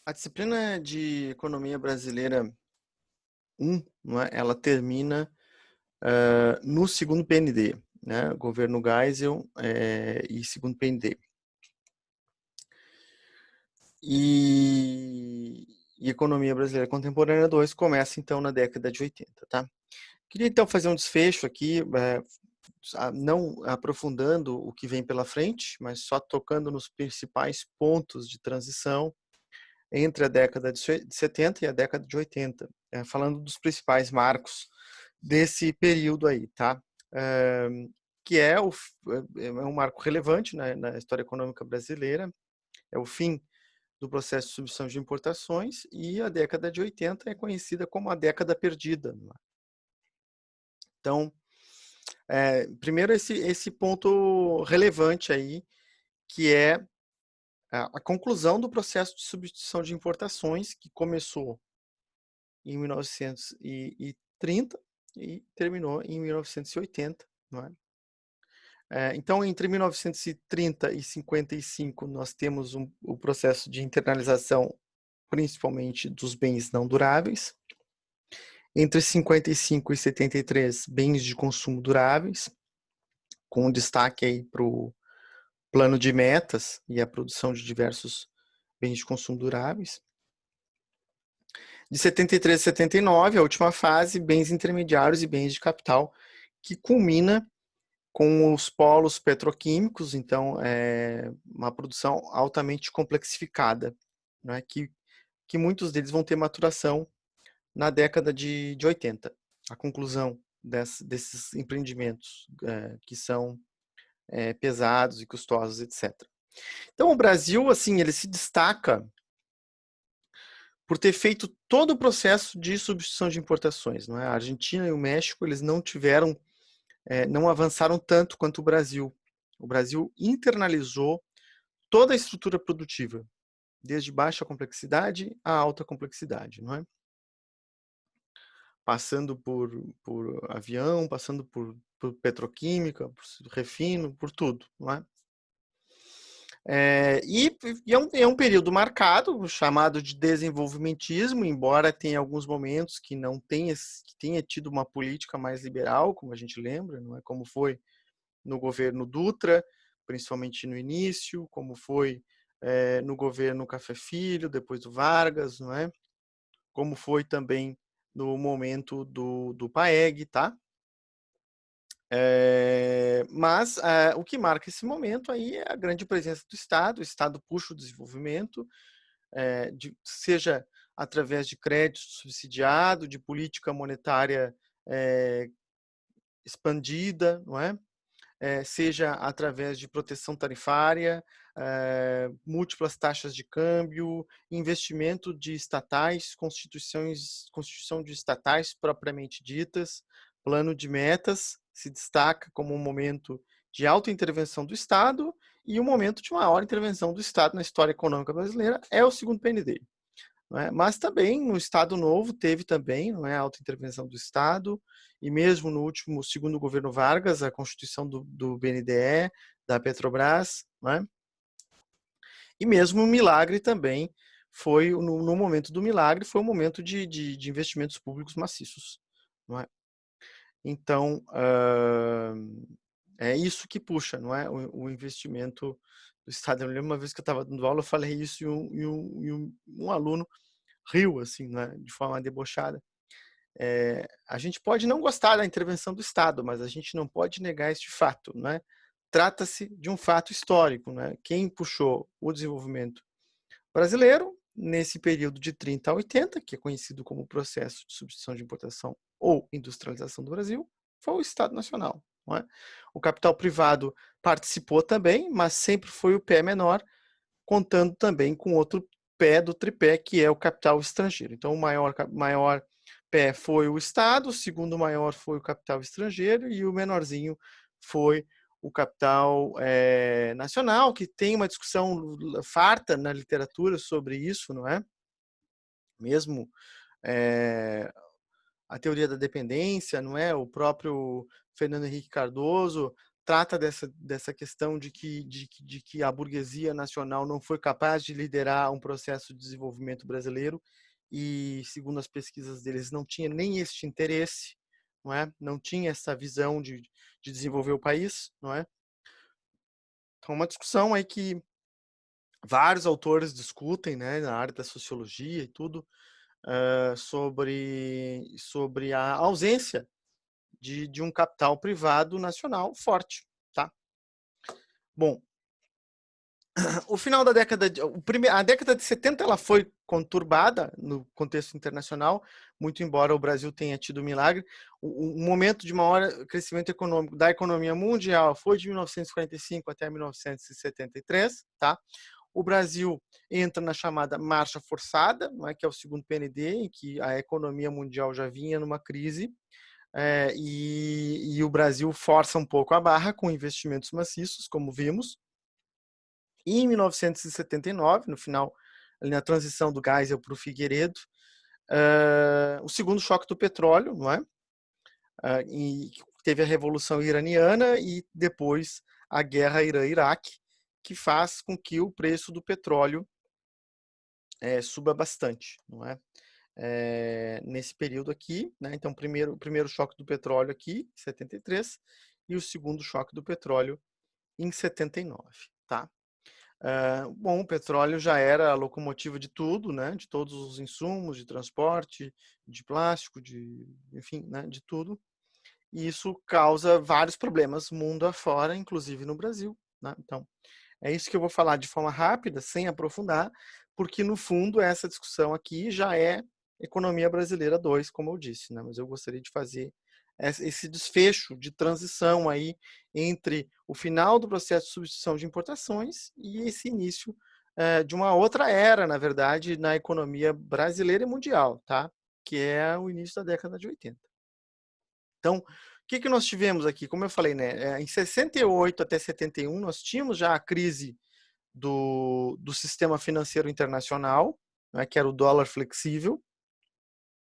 A disciplina de Economia Brasileira 1, não é, ela termina no segundo PND, né, governo Geisel e segundo PND. E Economia Brasileira Contemporânea 2 começa, então, na década de 80, tá? Queria, então, fazer um desfecho aqui, não aprofundando o que vem pela frente, mas só tocando nos principais pontos de transição entre a década de 70 e a década de 80, falando dos principais marcos desse período aí, tá? Que é um marco relevante, né, na história econômica brasileira, é o fim do processo de substituição de importações, e a década de 80 é conhecida como a década perdida. Então, primeiro esse ponto relevante aí, que é a conclusão do processo de substituição de importações, que começou em 1930 e terminou em 1980, não é? Então, entre 1930 e 55, nós temos o processo de internalização, principalmente dos bens não duráveis. Entre 55 e 73, bens de consumo duráveis, com destaque aí para o plano de metas e a produção de diversos bens de consumo duráveis. De 73 a 79, a última fase, bens intermediários e bens de capital, que culmina com os polos petroquímicos, então uma produção altamente complexificada, né, que muitos deles vão ter maturação na década de 80, a conclusão desses empreendimentos que são pesados e custosos, etc. Então o Brasil, assim, ele se destaca por ter feito todo o processo de substituição de importações, não é? A Argentina e o México, eles não avançaram tanto quanto o Brasil. O Brasil internalizou toda a estrutura produtiva, desde baixa complexidade a alta complexidade, não é? Passando por avião, passando por petroquímica, por refino, por tudo, não é? É um período marcado, chamado de desenvolvimentismo, embora tenha alguns momentos que não tenha, que tenha tido uma política mais liberal, como a gente lembra, não é? Como foi no governo Dutra, principalmente no início, como foi no governo Café Filho, depois do Vargas, não é? Como foi também no momento do Paeg, tá? Mas o que marca esse momento aí é a grande presença do Estado. O Estado puxa o desenvolvimento, seja através de crédito subsidiado, de política monetária expandida, não é? Seja através de proteção tarifária, múltiplas taxas de câmbio, investimento de estatais, constituição de estatais propriamente ditas, plano de metas, se destaca como um momento de alta intervenção do Estado, e um momento de maior intervenção do Estado na história econômica brasileira é o segundo PND. Não é? Mas também no Estado Novo teve também, não é, a autointervenção do Estado, e mesmo no último segundo governo Vargas, a constituição do BNDE, da Petrobras, não é? E mesmo o milagre também foi, no momento do milagre, foi um momento de investimentos públicos maciços, não é? Então, é isso que puxa, não é? O investimento do Estado. Eu lembro uma vez que eu estava dando aula, eu falei isso e um aluno riu, assim, né, de forma debochada. A gente pode não gostar da intervenção do Estado, mas a gente não pode negar este fato, né? Trata-se de um fato histórico, né? Quem puxou o desenvolvimento brasileiro nesse período de 30 a 80, que é conhecido como processo de substituição de importação ou industrialização do Brasil, foi o Estado Nacional, não é? O capital privado participou também, mas sempre foi o pé menor, contando também com outro pé do tripé, que é o capital estrangeiro. Então, o maior pé foi o Estado, o segundo maior foi o capital estrangeiro, e o menorzinho foi o capital nacional, que tem uma discussão farta na literatura sobre isso, não é? Mesmo a teoria da dependência, não é? O próprio Fernando Henrique Cardoso trata dessa questão de que a burguesia nacional não foi capaz de liderar um processo de desenvolvimento brasileiro e, segundo as pesquisas deles, não tinha nem este interesse, não é? Não tinha essa visão de desenvolver o país, não é? Então, uma discussão aí que vários autores discutem, né, na área da sociologia e tudo, sobre a ausência de um capital privado nacional forte, tá? Bom, o final da década a década de 70 ela foi conturbada no contexto internacional, muito embora o Brasil tenha tido um milagre. O momento de maior crescimento econômico da economia mundial foi de 1945 até 1973, tá? O Brasil entra na chamada marcha forçada, não é, que é o segundo PND, em que a economia mundial já vinha numa crise, e o Brasil força um pouco a barra com investimentos maciços, como vimos. E em 1979, no final, ali na transição do Geisel para o Figueiredo, o segundo choque do petróleo, não é? E teve a Revolução Iraniana e depois a guerra Irã-Iraque, que faz com que o preço do petróleo suba bastante, não é? Nesse período aqui, né? Então, o primeiro choque do petróleo aqui, em 73, e o segundo choque do petróleo em 79, tá? Bom, o petróleo já era a locomotiva de tudo, né? De todos os insumos, de transporte, de plástico, enfim, né? De tudo. E isso causa vários problemas mundo afora, inclusive no Brasil, né? Então, é isso que eu vou falar de forma rápida, sem aprofundar, porque no fundo essa discussão aqui já é economia brasileira 2, como eu disse, né? Mas eu gostaria de fazer esse desfecho de transição aí entre o final do processo de substituição de importações e esse início de uma outra era, na verdade, na economia brasileira e mundial, tá? Que é o início da década de 80. Então, o que nós tivemos aqui? Como eu falei, né? Em 68 até 71, nós tínhamos já a crise do sistema financeiro internacional, né, que era o dólar flexível,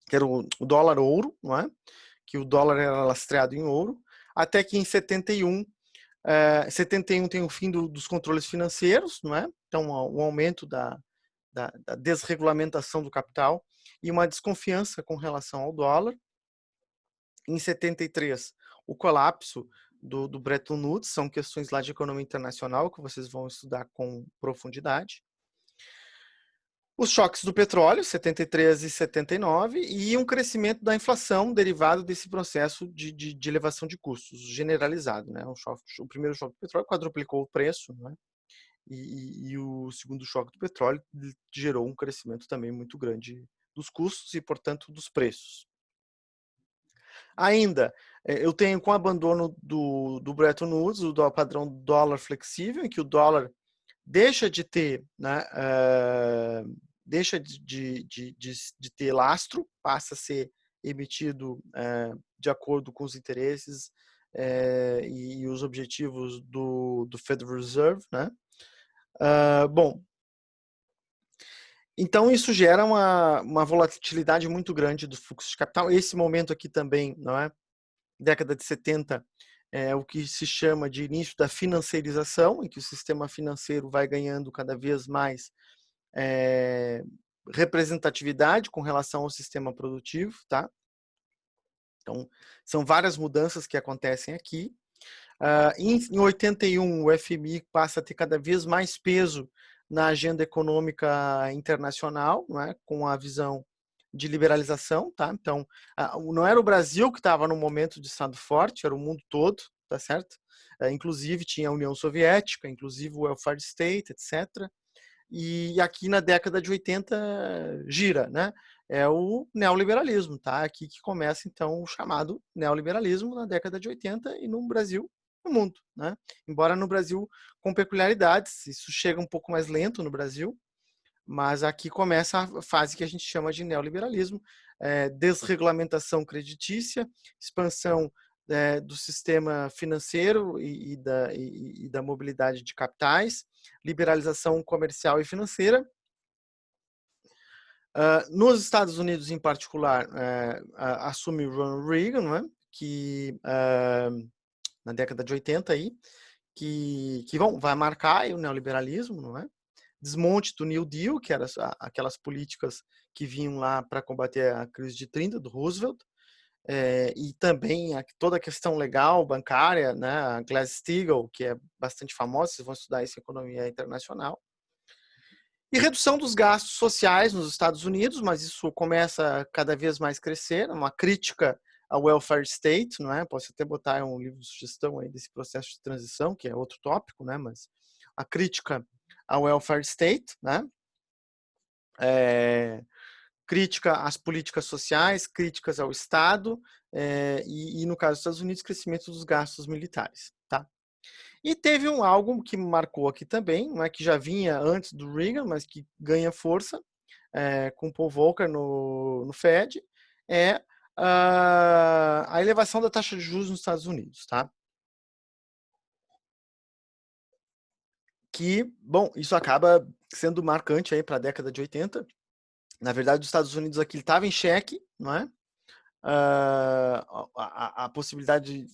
que era o dólar ouro, não é? Que o dólar era lastreado em ouro, até que em 71, 71 tem o fim dos controles financeiros, não é? Então, o aumento da desregulamentação do capital e uma desconfiança com relação ao dólar. Em 73, o colapso do Bretton Woods, são questões lá de economia internacional que vocês vão estudar com profundidade. Os choques do petróleo, 73 e 79, e um crescimento da inflação derivado desse processo de elevação de custos generalizado, né? O primeiro choque do petróleo quadruplicou o preço, né? E o segundo choque do petróleo gerou um crescimento também muito grande dos custos e, portanto, dos preços. Ainda, eu tenho com o abandono do Bretton Woods, o padrão dólar flexível, em que o dólar deixa de ter, né, deixa de ter lastro, passa a ser emitido de acordo com os interesses e os objetivos do Federal Reserve, né? Bom, então isso gera uma volatilidade muito grande do fluxo de capital. Esse momento aqui também, não é? Década de 70, é o que se chama de início da financiarização, em que o sistema financeiro vai ganhando cada vez mais representatividade com relação ao sistema produtivo, tá? Então, são várias mudanças que acontecem aqui. Em 81, o FMI passa a ter cada vez mais peso na agenda econômica internacional, não é? Com a visão de liberalização, tá? Então, não era o Brasil que estava no momento de estado forte, era o mundo todo, tá certo? Inclusive tinha a União Soviética, inclusive o welfare state, etc. E aqui na década de 80 gira, né? É o neoliberalismo, tá? Aqui que começa então o chamado neoliberalismo na década de 80 e no Brasil, no mundo, né? Embora no Brasil com peculiaridades, isso chega um pouco mais lento no Brasil, mas aqui começa a fase que a gente chama de neoliberalismo, desregulamentação creditícia, expansão do sistema financeiro e da mobilidade de capitais, liberalização comercial e financeira. Nos Estados Unidos, em particular, assume Ronald Reagan, não é? Que na década de 80 aí, que vai marcar aí o neoliberalismo, não é? Desmonte do New Deal, que eram aquelas políticas que vinham lá para combater a crise de 30 do Roosevelt, e também toda a questão legal, bancária, né? A Glass-Steagall, que é bastante famosa, vocês vão estudar isso em economia internacional. E redução dos gastos sociais nos Estados Unidos, mas isso começa a cada vez mais crescer, uma crítica ao welfare state, não é? Posso até botar um livro de sugestão aí desse processo de transição, que é outro tópico, né? Mas a crítica ao welfare state, né? Crítica às políticas sociais, críticas ao Estado, e no caso dos Estados Unidos, crescimento dos gastos militares, tá? E teve algo que marcou aqui também, né, que já vinha antes do Reagan, mas que ganha força com Paul Volcker no Fed, é a elevação da taxa de juros nos Estados Unidos, tá? Que, bom, isso acaba sendo marcante aí para a década de 80. Na verdade, os Estados Unidos aqui estava em xeque, não é? A possibilidade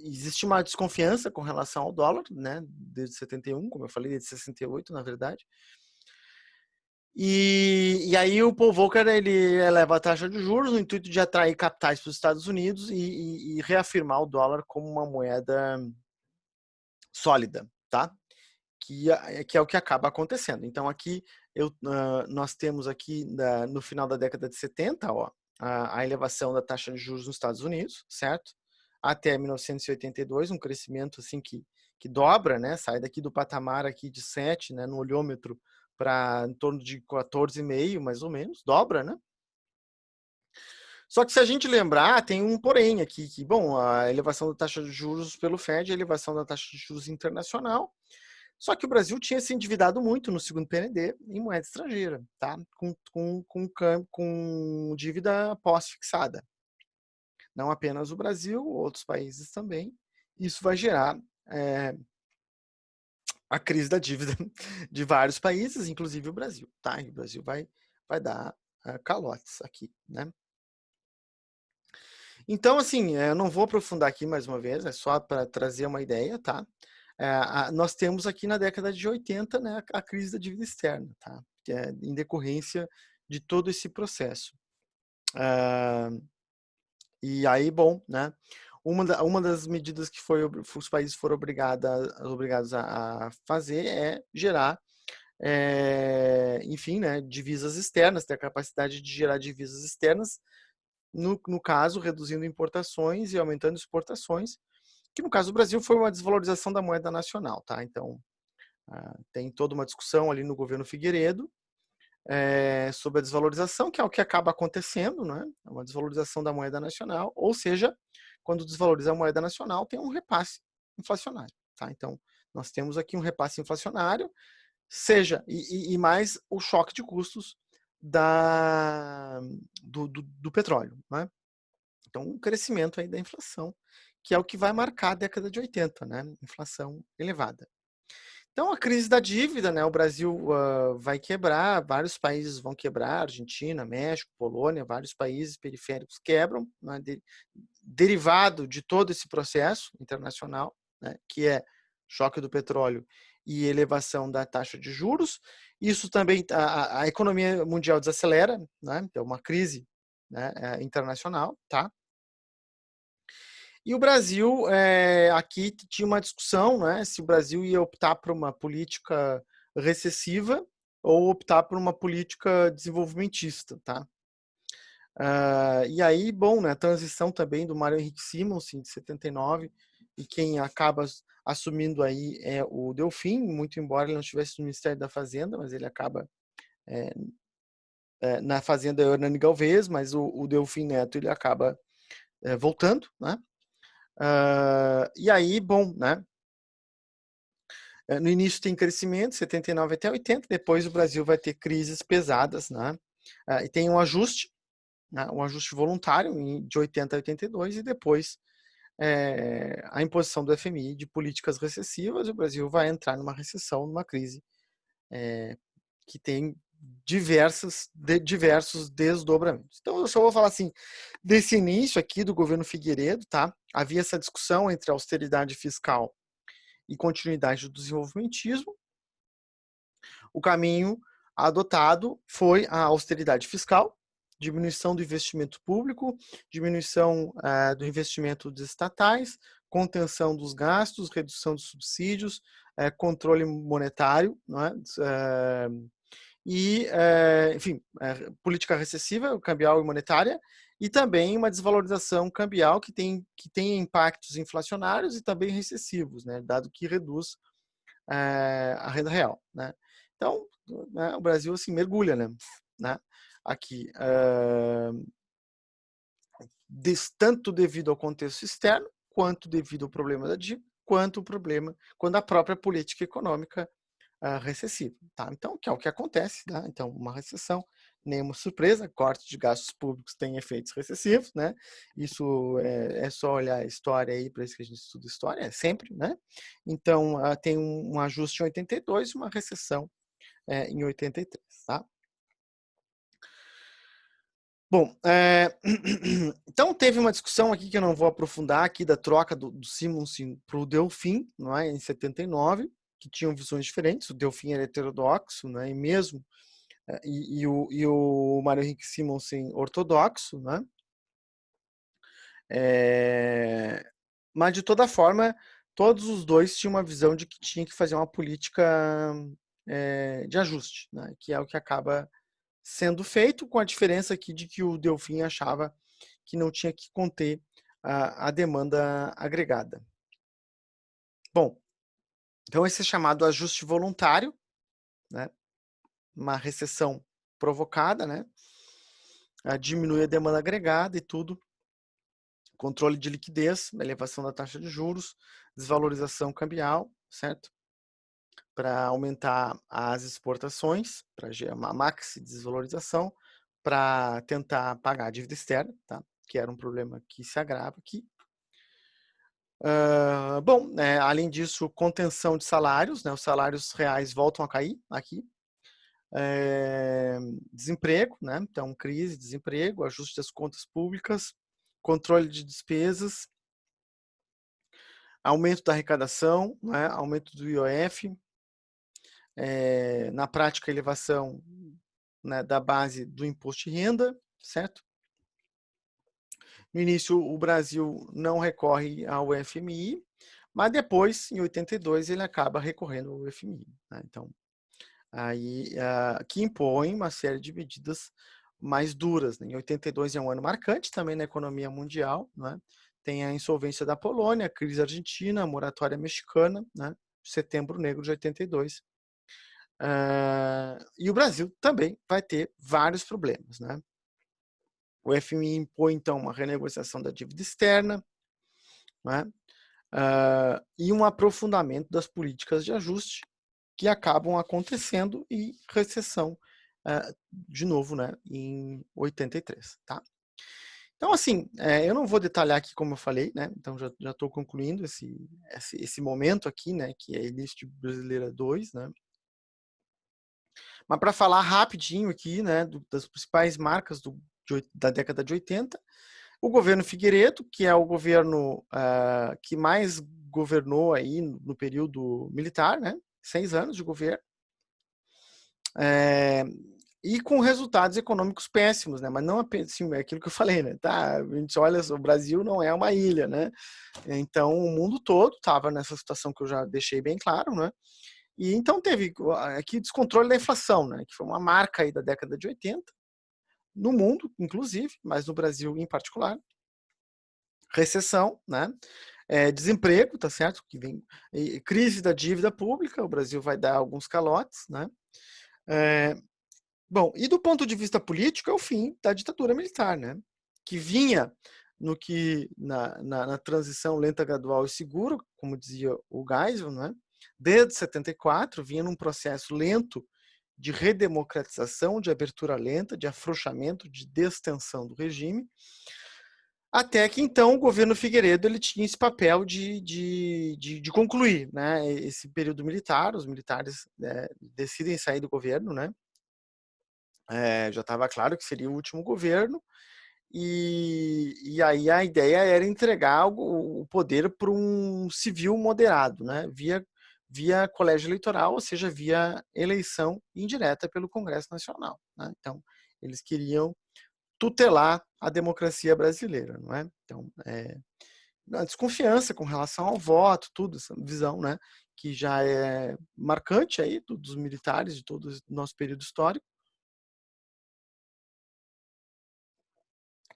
existe uma desconfiança com relação ao dólar, né, desde 71, como eu falei, desde 68, na verdade. E aí o Paul Volcker ele eleva a taxa de juros no intuito de atrair capitais para os Estados Unidos e reafirmar o dólar como uma moeda sólida, tá? Que é o que acaba acontecendo. Então aqui nós temos aqui no final da década de 70, ó, a elevação da taxa de juros nos Estados Unidos, certo? Até 1982, um crescimento assim que dobra, né? Sai daqui do patamar aqui de 7, né, no olhômetro, para em torno de 14,5, mais ou menos, dobra, né? Só que se a gente lembrar, tem um porém aqui, que, bom, a elevação da taxa de juros pelo Fed, a elevação da taxa de juros internacional, só que o Brasil tinha se endividado muito no segundo PND em moeda estrangeira, tá? Com dívida pós-fixada. Não apenas o Brasil, outros países também. Isso vai gerar a crise da dívida de vários países, inclusive o Brasil, tá? E o Brasil vai dar calotes aqui, né? Então, assim, eu não vou aprofundar aqui mais uma vez, é só para trazer uma ideia, tá? Nós temos aqui na década de 80, né, a crise da dívida externa, tá? Que é em decorrência de todo esse processo. E aí, bom, né? Uma das medidas que os países foram obrigados a fazer é gerar, enfim, né, divisas externas, ter a capacidade de gerar divisas externas, no caso, reduzindo importações e aumentando exportações, que no caso do Brasil foi uma desvalorização da moeda nacional, tá? Então, tem toda uma discussão ali no governo Figueiredo sobre a desvalorização, que é o que acaba acontecendo, né? Uma desvalorização da moeda nacional, ou seja, quando desvaloriza a moeda nacional, tem um repasse inflacionário, tá? Então, nós temos aqui um repasse inflacionário, e mais o choque de custos do petróleo, né? Então, um crescimento aí da inflação, que é o que vai marcar a década de 80, né? Inflação elevada. Então, a crise da dívida, né? O Brasil vai quebrar, vários países vão quebrar, Argentina, México, Polônia, vários países periféricos quebram, né? Derivado de todo esse processo internacional, né? Que é choque do petróleo e elevação da taxa de juros. Isso também, a economia mundial desacelera, né? Então, uma crise, né, internacional, tá? E o Brasil, aqui tinha uma discussão, né, se o Brasil ia optar por uma política recessiva ou optar por uma política desenvolvimentista, tá? E aí, bom, né, a transição também do Mário Henrique Simonsen, de 79, e quem acaba assumindo aí é o Delfim, muito embora ele não estivesse no Ministério da Fazenda, mas ele acaba na Fazenda Hernani Galvez, mas o Delfim Neto ele acaba voltando, né? E aí, bom, né? No início tem crescimento, 79 até 80, depois o Brasil vai ter crises pesadas, né? E tem um ajuste, né? Um ajuste voluntário de 80 a 82 e depois a imposição do FMI de políticas recessivas, o Brasil vai entrar numa recessão, numa crise que tem diversos desdobramentos. Então eu só vou falar assim desse início aqui do governo Figueiredo, tá? havia essa discussão entre austeridade fiscal e continuidade do desenvolvimentismo. O caminho adotado foi a austeridade fiscal, diminuição do investimento público, diminuição do investimento dos estatais, contenção dos gastos, redução dos subsídios, controle monetário, não é? E, enfim, política recessiva, cambial e monetária, e também uma desvalorização cambial que tem impactos inflacionários e também recessivos, né, dado que reduz a renda real, né? Então, né, o Brasil assim mergulha, né, aqui, tanto devido ao contexto externo, quanto devido ao problema da dívida, quanto o problema quando a própria política econômica recessiva, tá? Então, que é o que acontece, tá? Então, uma recessão, nenhuma surpresa, corte de gastos públicos tem efeitos recessivos, né? Isso é só olhar a história aí, para isso que a gente estuda história, é sempre, né? Então, tem um ajuste em 82 e uma recessão em 83, tá? Bom, então teve uma discussão aqui que eu não vou aprofundar aqui da troca do Simonsen para o Delfim, não é, em 79, que tinham visões diferentes. O Delfim era heterodoxo, né, e mesmo o Mário Henrique Simonsen ortodoxo, né? Mas de toda forma, todos os dois tinham uma visão de que tinha que fazer uma política de ajuste, né, que é o que acaba sendo feito, com a diferença aqui de que o Delfim achava que não tinha que conter a demanda agregada. Bom, então esse é chamado ajuste voluntário, né? Uma recessão provocada, né? Diminui a demanda agregada e tudo, controle de liquidez, elevação da taxa de juros, desvalorização cambial, certo? Para aumentar as exportações, para gerar uma maxi desvalorização, para tentar pagar a dívida externa, tá? Que era um problema que se agrava aqui. Bom, além disso, contenção de salários, né? Os salários reais voltam a cair aqui. Desemprego, né? Então, crise, desemprego, ajuste das contas públicas, controle de despesas, aumento da arrecadação, né? Aumento do IOF, na prática, elevação, né, da base do imposto de renda, certo? No início, o Brasil não recorre ao FMI, mas depois, em 82, ele acaba recorrendo ao FMI, né? Então, aí, que impõe uma série de medidas mais duras, né? Em 82 é um ano marcante também na economia mundial, né? Tem a insolvência da Polônia, a crise argentina, a moratória mexicana, né? Setembro Negro de 82. E o Brasil também vai ter vários problemas, né? O FMI impõe, então, uma renegociação da dívida externa, né? E um aprofundamento das políticas de ajuste que acabam acontecendo e recessão, de novo, né, em 83, tá? Então, assim, eu não vou detalhar aqui como eu falei, né? Então já estou concluindo esse momento aqui, né? Que é início de Brasileira 2, né? Mas para falar rapidinho aqui, né, das principais marcas da década de 80, o governo Figueiredo, que é o governo que mais governou aí no período militar, né, 6 anos de governo, e com resultados econômicos péssimos, né, mas não apenas, assim, é aquilo que eu falei, né, tá, a gente olha, o Brasil não é uma ilha, né, então o mundo todo estava nessa situação que eu já deixei bem claro, né, e então teve aqui descontrole da inflação, né, que foi uma marca aí da década de 80, no mundo, inclusive, mas no Brasil em particular. Recessão, né? Desemprego, tá certo? Que vem crise da dívida pública, o Brasil vai dar alguns calotes, né? Bom, e do ponto de vista político é o fim da ditadura militar, né? Que vinha no que na transição lenta, gradual e segura, como dizia o Geisel, né? Desde 74 vinha num processo lento de redemocratização, de abertura lenta, de afrouxamento, de destensão do regime, até que então o governo Figueiredo ele tinha esse papel de concluir, né, esse período militar. Os militares decidem sair do governo, né? Já estava claro que seria o último governo, e aí a ideia era entregar o poder para um civil moderado, né? Via colégio eleitoral, ou seja, via eleição indireta pelo Congresso Nacional, né? Então, eles queriam tutelar a democracia brasileira, não é? Então, a desconfiança com relação ao voto, tudo, essa visão, né, que já é marcante aí dos militares de todo o nosso período histórico.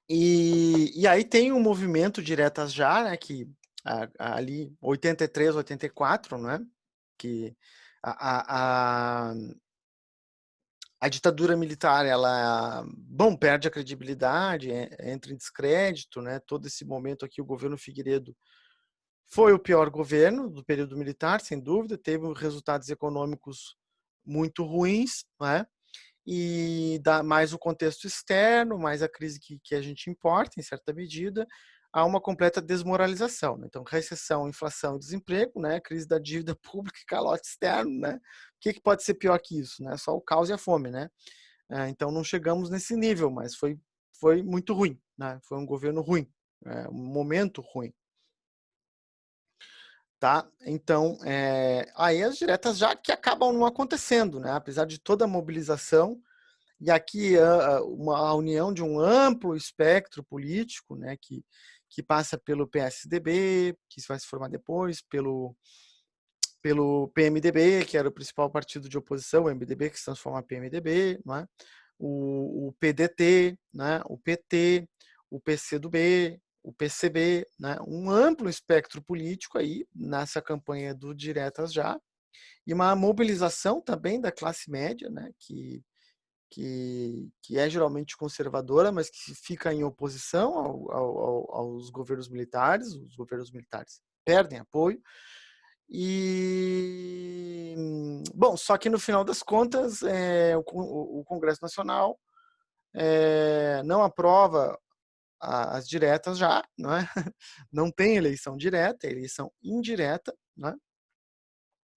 E aí tem um movimento Diretas Já, né, que ali 83, 84, né, que a, a, a ditadura militar, ela, bom, perde a credibilidade, entra em descrédito, né, todo esse momento aqui, o governo Figueiredo foi o pior governo do período militar, sem dúvida, teve resultados econômicos muito ruins, né? E dá mais o contexto externo, mais a crise que a gente importa, em certa medida, há uma completa desmoralização, né? Então, recessão, inflação e desemprego, né? Crise da dívida pública e calote externo, né? O que pode ser pior que isso, né? Só o caos e a fome, né? Então, não chegamos nesse nível, mas foi muito ruim, né? Foi um governo ruim, um momento ruim. Tá? Então, aí as diretas já que acabam não acontecendo, né? Apesar de toda a mobilização, e aqui a união de um amplo espectro político, né? Que passa pelo PSDB, que vai se formar depois, pelo PMDB, que era o principal partido de oposição, o MDB, que se transforma em PMDB, não é? O PDT, né? O PT, o PCdoB, o PCB, né? Um amplo espectro político aí nessa campanha do Diretas Já, e uma mobilização também da classe média, né? Que é geralmente conservadora, mas que fica em oposição aos governos militares. Os governos militares perdem apoio. E, bom, só que no final das contas, o Congresso Nacional não aprova as diretas já, não é? Não tem eleição direta, é eleição indireta, né?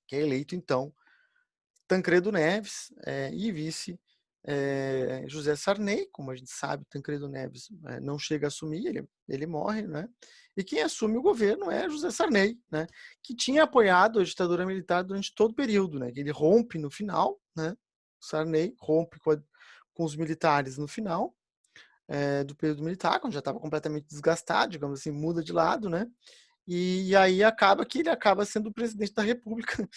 Que é eleito, então, Tancredo Neves e vice José Sarney. Como a gente sabe, Tancredo Neves não chega a assumir, ele morre, né? E quem assume o governo é José Sarney, né? Que tinha apoiado a ditadura militar durante todo o período, né? Ele rompe no final, né? Sarney rompe com os militares no final do período militar, quando já estava completamente desgastado, digamos assim, muda de lado, né? E aí acaba que ele acaba sendo o presidente da República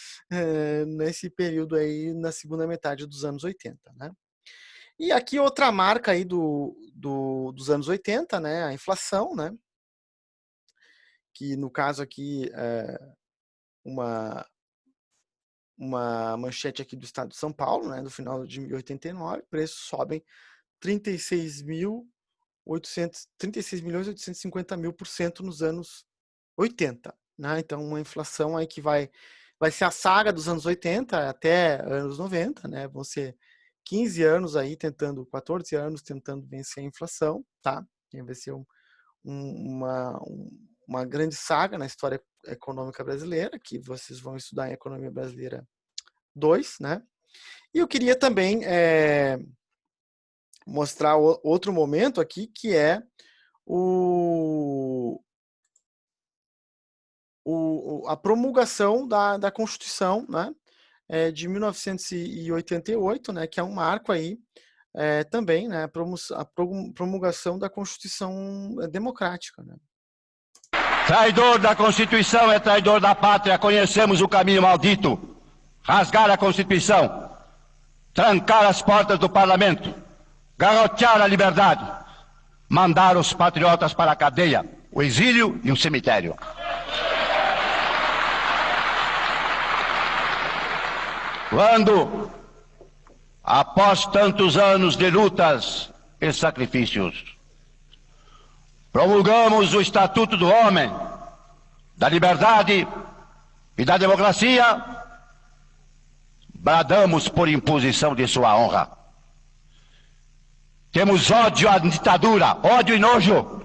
nesse período aí, na segunda metade dos anos 80, né? E aqui outra marca aí dos anos 80, né? A inflação, né? Que no caso aqui uma manchete aqui do estado de São Paulo, né? No final de 89, preços sobem 36 milhões 850 mil por cento nos anos 80, né? Então uma inflação aí que vai ser a saga dos anos 80 até anos 90, né? Vão ser 15 anos aí 14 anos tentando vencer a inflação, tá? Vai ser uma grande saga na história econômica brasileira, que vocês vão estudar em Economia Brasileira 2, né? E eu queria também mostrar outro momento aqui, que é a promulgação da Constituição, né, de 1988, né, que é um marco aí também, né, a promulgação da Constituição democrática, né. Traidor da Constituição é traidor da pátria. Conhecemos o caminho maldito. Rasgar a Constituição, trancar as portas do parlamento, garrotear a liberdade, mandar os patriotas para a cadeia, o exílio e o cemitério. Quando, após tantos anos de lutas e sacrifícios, promulgamos o Estatuto do Homem, da Liberdade e da Democracia, bradamos por imposição de sua honra. Temos ódio à ditadura, ódio e nojo.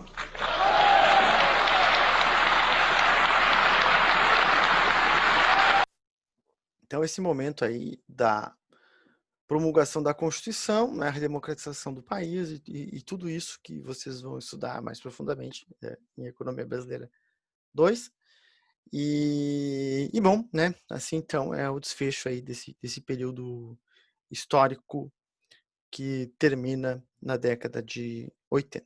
Então esse momento aí da promulgação da Constituição, né, a redemocratização do país e tudo isso que vocês vão estudar mais profundamente em Economia Brasileira 2. E bom, né? Assim, então, é o desfecho aí desse período histórico que termina na década de 80.